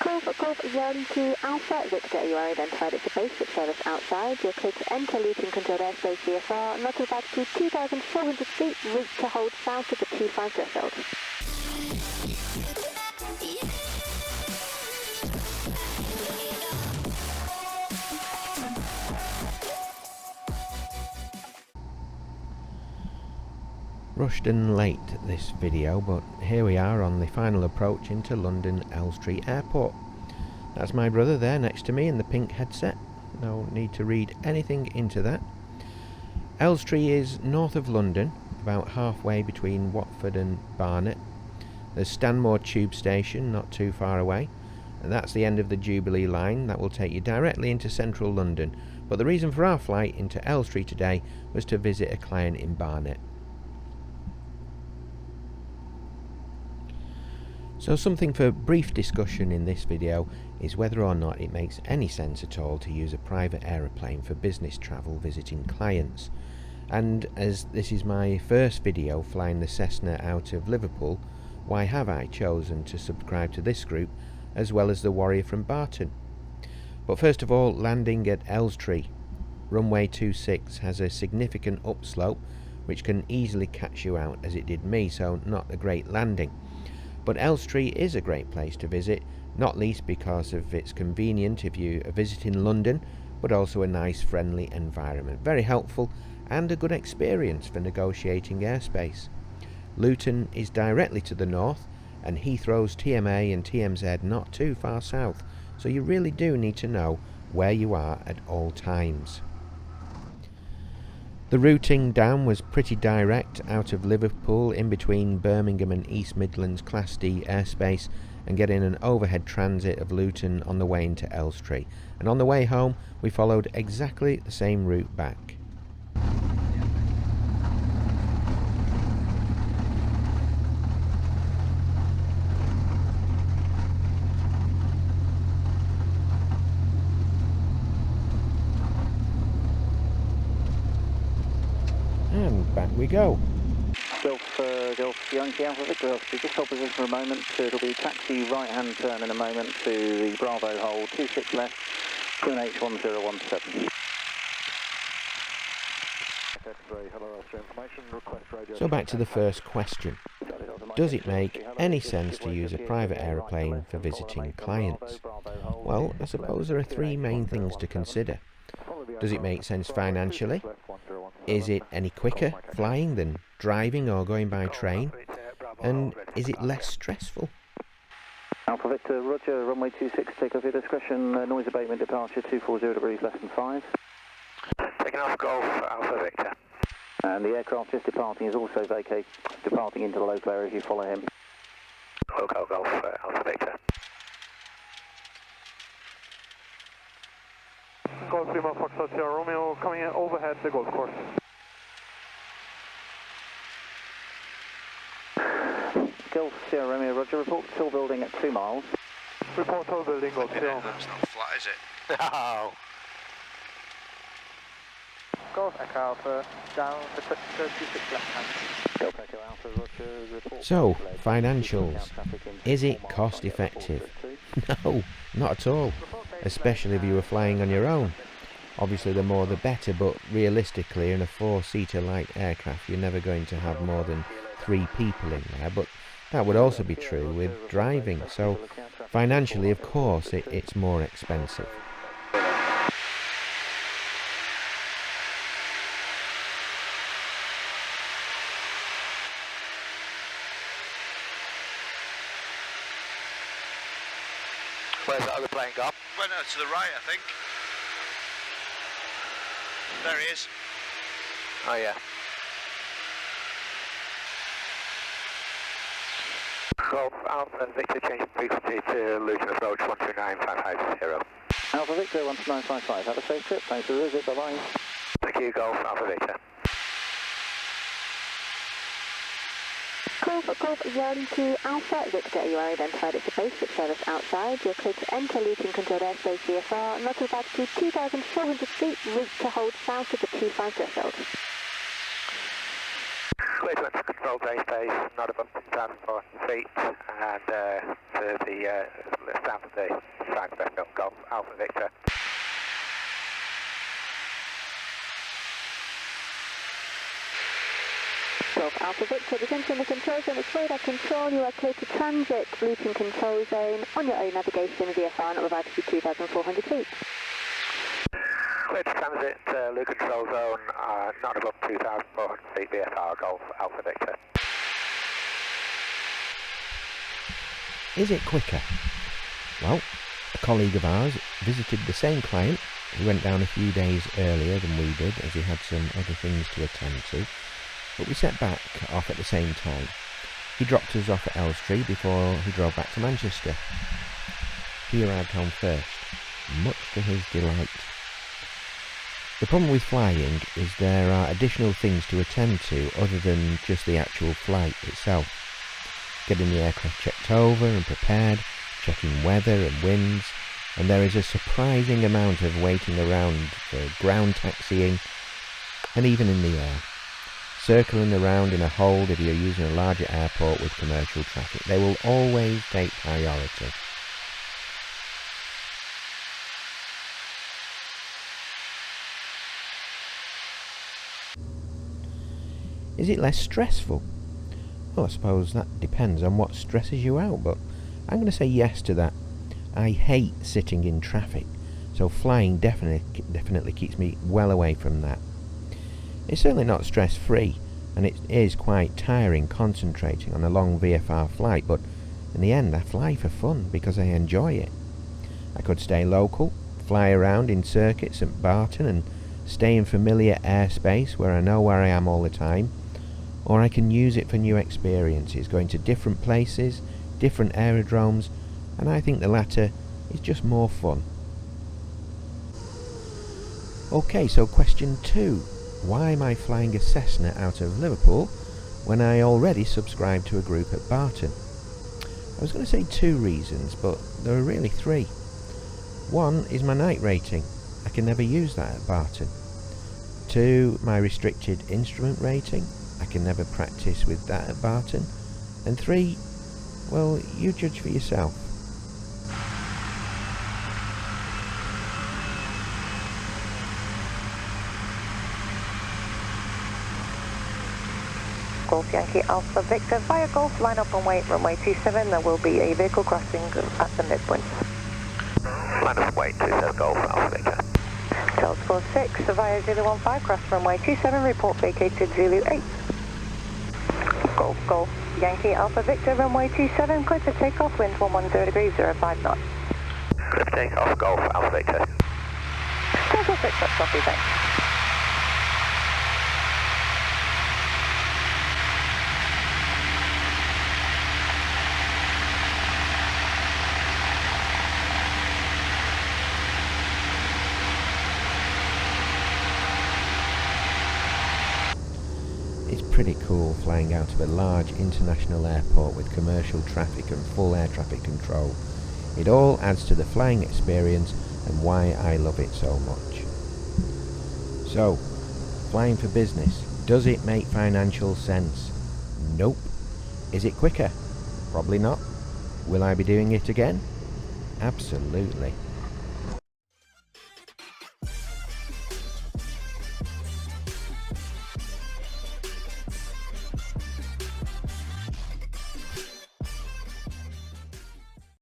Golf 02 Alpha, Victor, you are identified as a basic service outside. You're clear to enter Luton controlled airspace VFR, not to back to 2,400 feet, route to hold south of the 25 threshold. Rushed and late this video, but here we are on the final approach into London Elstree Airport. That's my brother there next to me in the pink headset. No need to read anything into that. Elstree is north of London, about halfway between Watford and Barnet. There's Stanmore Tube Station not too far away, and that's the end of the Jubilee line. That will take you directly into central London, but the reason for our flight into Elstree today was to visit a client in Barnet. So something for brief discussion in this video is whether or not it makes any sense at all to use a private aeroplane for business travel visiting clients. And as this is my first video flying the Cessna out of Liverpool, why have I chosen to subscribe to this group as well as the Warrior from Barton? But first of all, landing at Elstree. Runway 26 has a significant upslope which can easily catch you out, as it did me, so not a great landing. But Elstree is a great place to visit, not least because of its convenient if you are visiting London, but also a nice friendly environment. Very helpful and a good experience for negotiating airspace. Luton is directly to the north, and Heathrow's TMA and TMZ not too far south, so you really do need to know where you are at all times. The routing down was pretty direct out of Liverpool in between Birmingham and East Midlands Class D airspace, and getting an overhead transit of Luton on the way into Elstree. And on the way home we followed exactly the same route back. And back we go. Golf Yankee Alpha Victor, Elstree, just hold position for a moment. It'll be taxi right hand turn in a moment to the Bravo hold, 26 left, QNH1017. So back to the first question. Does it make any sense to use a private aeroplane for visiting clients? Well, I suppose there are three main things to consider. Does it make sense financially? Is it any quicker flying than driving or going by train? And is it less stressful? Alpha Victor, Roger, runway 26, take off your discretion, noise abatement departure 240 degrees less than 5. Taking off Golf Alpha Victor. And the aircraft just departing is also departing into the local area if you follow him. Local Golf Alpha Victor. Golf Lima Foxtrot Sierra Romeo coming in overhead the golf course. Golf Sierra Romeo, Roger, report tall building at 2 miles. Report tall building, Golf Sierra. That's not flat, is it? No. Golf Echo Alpha, down the 36 left hand. Golf Echo Alpha, Roger, report. So, financials. Is it cost effective? No, not at all. Especially if you were flying on your own. Obviously the more the better, but realistically in a 4-seater light aircraft you're never going to have more than 3 people in there, but that would also be true with driving, so financially of course it's more expensive. Where's that other plane gone? Well, no, to the right, I think. There he is. Oh yeah. Golf Alpha Victor, changing frequency to Luton approach 129.550. Alpha Victor 12955, have a safe trip, thanks for the visit, bye bye. Thank you, Golf Alpha Victor. Golf 02 Alpha, Victor, you are identified as a basic service outside. You're clear to enter Luton controlled airspace VFR, not to back to 2,400 feet, route to hold south of the 25 threshold. clear to enter control day space, not above 2,400 feet, and to the south of the flag vessel, Golf Alpha Victor. Golf Alpha Victor, descent in the control zone, it's radar control, you are clear to transit, Luton control zone, on your own navigation, VFR, not provided to 2,400 feet. Clear to transit, Luton control zone, not above 2,400 feet, VFR, Golf Alpha Victor. Is it quicker? Well, a colleague of ours visited the same client. He went down a few days earlier than we did, as he had some other things to attend to. But we set back off at the same time. He dropped us off at Elstree before he drove back to Manchester. He arrived home first, much to his delight. The problem with flying is there are additional things to attend to other than just the actual flight itself. Getting the aircraft checked over and prepared, checking weather and winds, and there is a surprising amount of waiting around for ground taxiing, and even in the air. Circling around in a hold if you're using a larger airport with commercial traffic. They will always take priority. Is it less stressful? Well, I suppose that depends on what stresses you out, but I'm going to say yes to that. I hate sitting in traffic, so flying definitely keeps me well away from that. It's certainly not stress-free, and it is quite tiring concentrating on a long VFR flight, but in the end I fly for fun because I enjoy it. I could stay local, fly around in circuits at Barton and stay in familiar airspace where I know where I am all the time, or I can use it for new experiences, going to different places, different aerodromes, and I think the latter is just more fun. Okay, so question 2. Why am I flying a Cessna out of Liverpool when I already subscribed to a group at Barton? I was going to say 2 reasons, but there are really 3. 1 is my night rating. I can never use that at Barton. 2, my restricted instrument rating. I can never practice with that at Barton. And 3, well, you judge for yourself. Golf Yankee Alpha Victor via Golf, line up on runway 27. There will be a vehicle crossing at the midpoint. Line up runway 27, Golf Alpha Victor. Telescore 6 via 015, cross runway 27, report vacated Zulu 8. Golf Yankee Alpha Victor, runway 27, clear for takeoff, wind 110 degrees, 05 knots. Clear for takeoff, Golf Alpha Victor. Telescore 6, that's copy, thanks. It's pretty cool flying out of a large international airport with commercial traffic and full air traffic control. It all adds to the flying experience and why I love it so much. So, flying for business, does it make financial sense? Nope. Is it quicker? Probably not. Will I be doing it again? Absolutely.